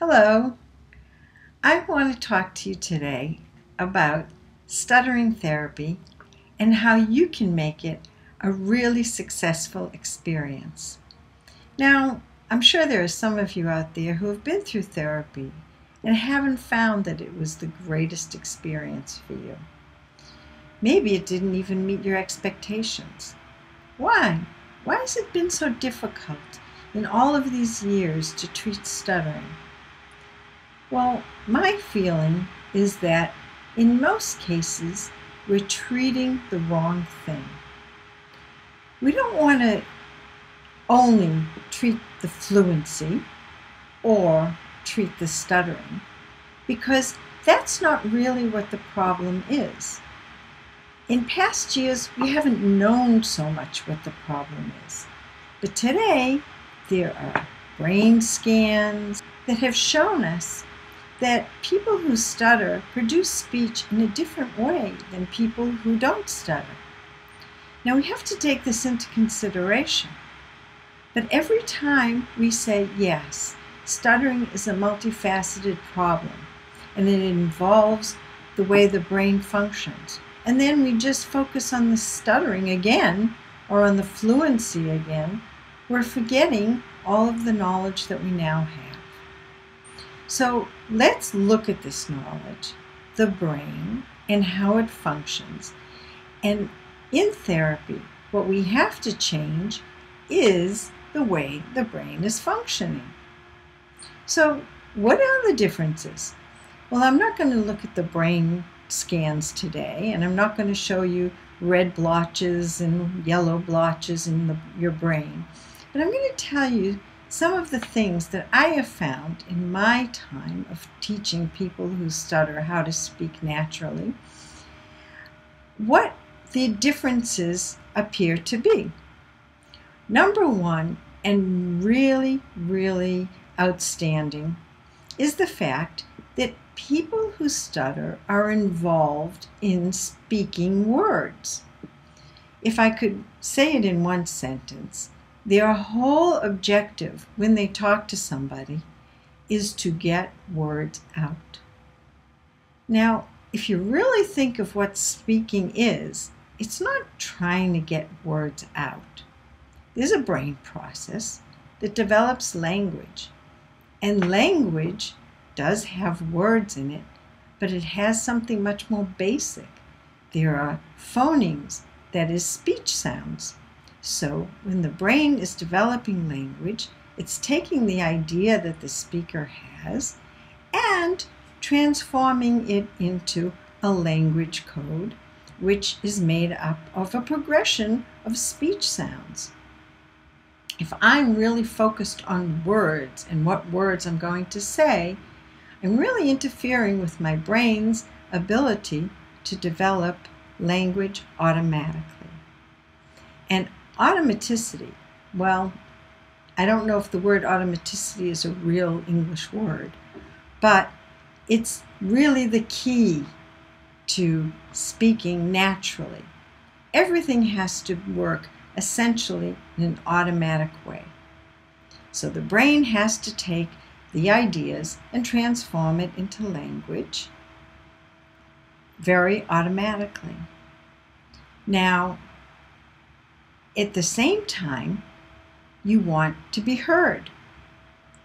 Hello, I want to talk to you today about stuttering therapy and how you can make it a really successful experience. Now, I'm sure there are some of you out there who have been through therapy and haven't found that it was the greatest experience for you. Maybe it didn't even meet your expectations. Why? Why has it been so difficult in all of these years to treat stuttering? Well, my feeling is that in most cases, we're treating the wrong thing. We don't want to only treat the fluency or treat the stuttering, because that's not really what the problem is. In past years, we haven't known so much what the problem is. But today, there are brain scans that have shown us that people who stutter produce speech in a different way than people who don't stutter. Now, we have to take this into consideration. But every time we say, yes, stuttering is a multifaceted problem, and it involves the way the brain functions, and then we just focus on the stuttering again, or on the fluency again, we're forgetting all of the knowledge that we now have. So let's look at this knowledge, the brain, and how it functions. And in therapy, what we have to change is the way the brain is functioning. So what are the differences? Well, I'm not going to look at the brain scans today, and I'm not going to show you red blotches and yellow blotches in your brain. But I'm going to tell you some of the things that I have found in my time of teaching people who stutter how to speak naturally, what the differences appear to be. Number one, and really, really outstanding, is the fact that people who stutter are involved in speaking words. If I could say it in one sentence, their whole objective when they talk to somebody is to get words out. Now, if you really think of what speaking is, it's not trying to get words out. There's a brain process that develops language, and language does have words in it, but it has something much more basic. There are phonemes, that is speech sounds. So when the brain is developing language, it's taking the idea that the speaker has and transforming it into a language code, which is made up of a progression of speech sounds. If I'm really focused on words and what words I'm going to say, I'm really interfering with my brain's ability to develop language automatically. And automaticity, well, I don't know if the word automaticity is a real English word, but it's really the key to speaking naturally. Everything has to work essentially in an automatic way. So the brain has to take the ideas and transform it into language very automatically. Now, at the same time, you want to be heard.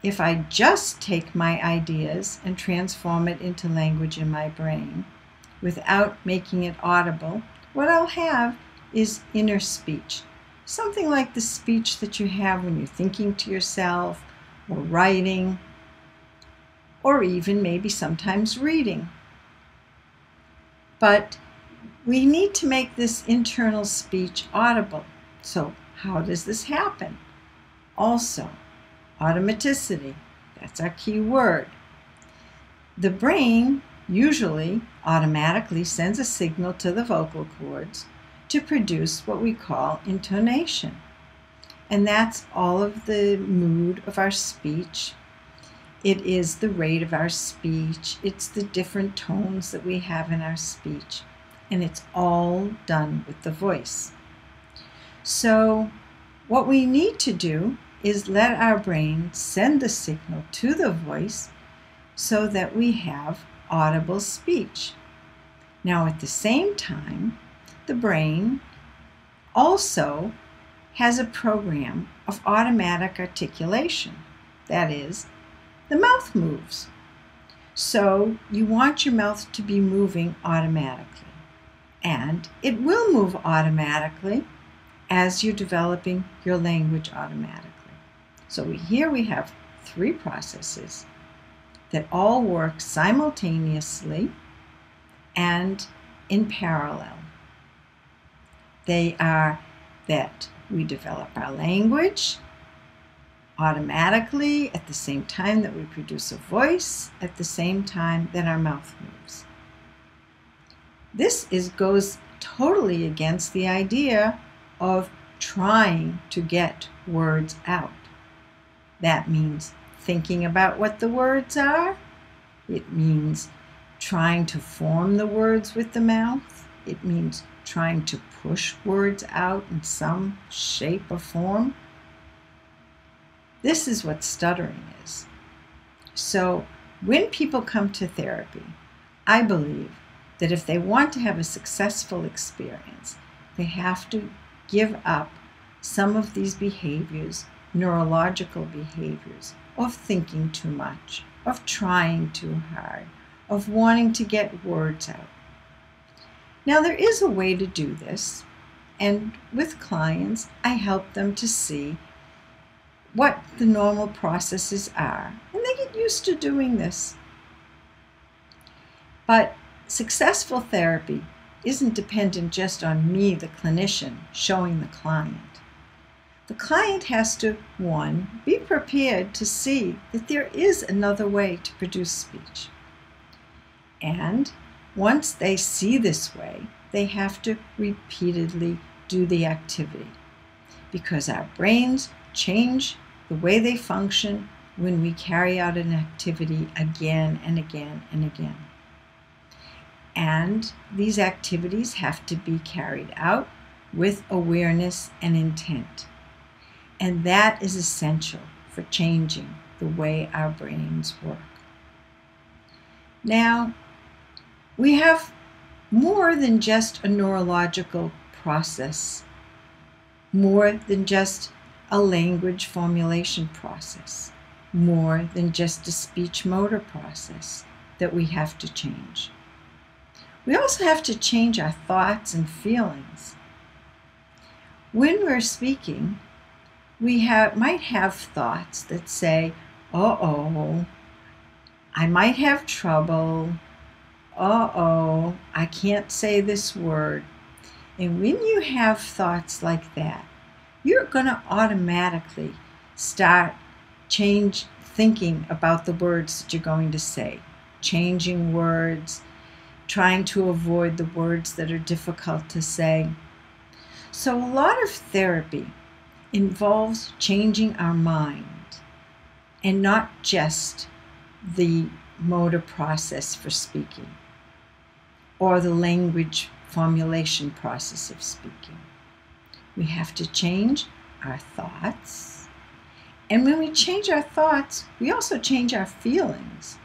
If I just take my ideas and transform it into language in my brain without making it audible, what I'll have is inner speech. Something like the speech that you have when you're thinking to yourself or writing or even maybe sometimes reading. But we need to make this internal speech audible. So how does this happen? Also, automaticity, that's our key word. The brain usually automatically sends a signal to the vocal cords to produce what we call intonation. And that's all of the mood of our speech. It is the rate of our speech. It's the different tones that we have in our speech. And it's all done with the voice. So what we need to do is let our brain send the signal to the voice so that we have audible speech. Now, at the same time, the brain also has a program of automatic articulation. That is, the mouth moves. So you want your mouth to be moving automatically. And it will move automatically as you're developing your language automatically. So here we have 3 processes that all work simultaneously and in parallel. They are that we develop our language automatically at the same time that we produce a voice, at the same time that our mouth moves. This goes totally against the idea of trying to get words out. That means thinking about what the words are. It means trying to form the words with the mouth. It means trying to push words out in some shape or form. This is what stuttering is. So when people come to therapy, I believe that if they want to have a successful experience, they have to give up some of these behaviors, neurological behaviors, of thinking too much, of trying too hard, of wanting to get words out. Now, there is a way to do this, and with clients, I help them to see what the normal processes are, and they get used to doing this. But successful therapy isn't dependent just on me, the clinician, showing the client. The client has to, 1, be prepared to see that there is another way to produce speech. And once they see this way, they have to repeatedly do the activity, because our brains change the way they function when we carry out an activity again and again and again. And these activities have to be carried out with awareness and intent. And that is essential for changing the way our brains work. Now, we have more than just a neurological process, more than just a language formulation process, more than just a speech motor process that we have to change. We also have to change our thoughts and feelings. When we're speaking, we might have thoughts that say, uh-oh, I might have trouble, uh-oh, I can't say this word. And when you have thoughts like that, you're going to automatically start thinking about the words that you're going to say, changing words, trying to avoid the words that are difficult to say. So a lot of therapy involves changing our mind and not just the motor process for speaking or the language formulation process of speaking. We have to change our thoughts. And when we change our thoughts, we also change our feelings,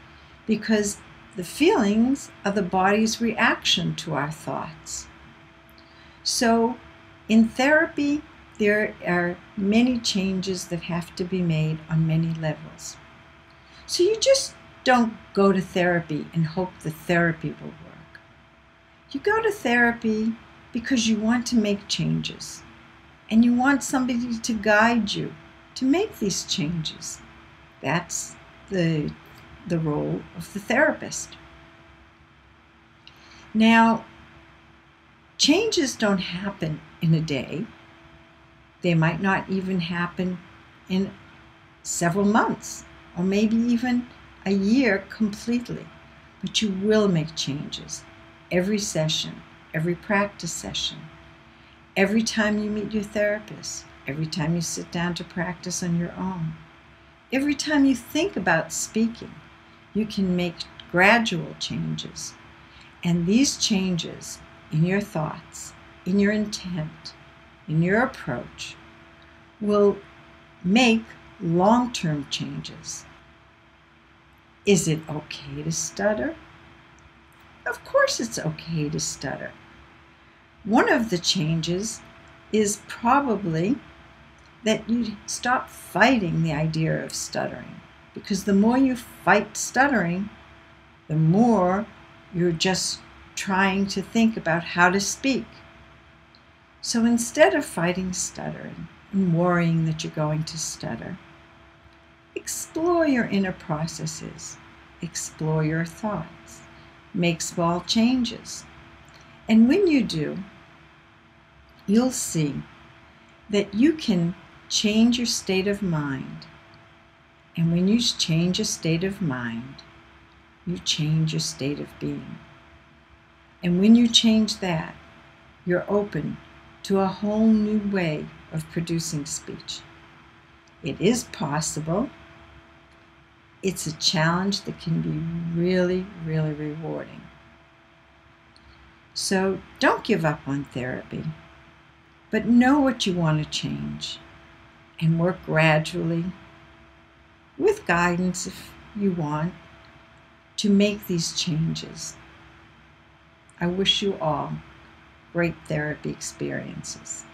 because the feelings are the body's reaction to our thoughts. So in therapy, there are many changes that have to be made on many levels. So you just don't go to therapy and hope the therapy will work. You go to therapy because you want to make changes, and you want somebody to guide you to make these changes. That's the role of the therapist. Now, changes don't happen in a day. They might not even happen in several months, or maybe even a year completely. But you will make changes every session, every practice session, every time you meet your therapist, every time you sit down to practice on your own. Every time you think about speaking, you can make gradual changes. And these changes in your thoughts, in your intent, in your approach, will make long-term changes. Is it okay to stutter? Of course it's okay to stutter. One of the changes is probably that you stop fighting the idea of stuttering, because the more you fight stuttering, the more you're just trying to think about how to speak. So instead of fighting stuttering and worrying that you're going to stutter, explore your inner processes, explore your thoughts, make small changes. And when you do, you'll see that you can change your state of mind. And when you change your state of mind, you change your state of being. And when you change that, you're open to a whole new way of producing speech. It is possible. It's a challenge that can be really, really rewarding. So don't give up on therapy, but know what you want to change and work gradually, with guidance if you want, to make these changes. I wish you all great therapy experiences.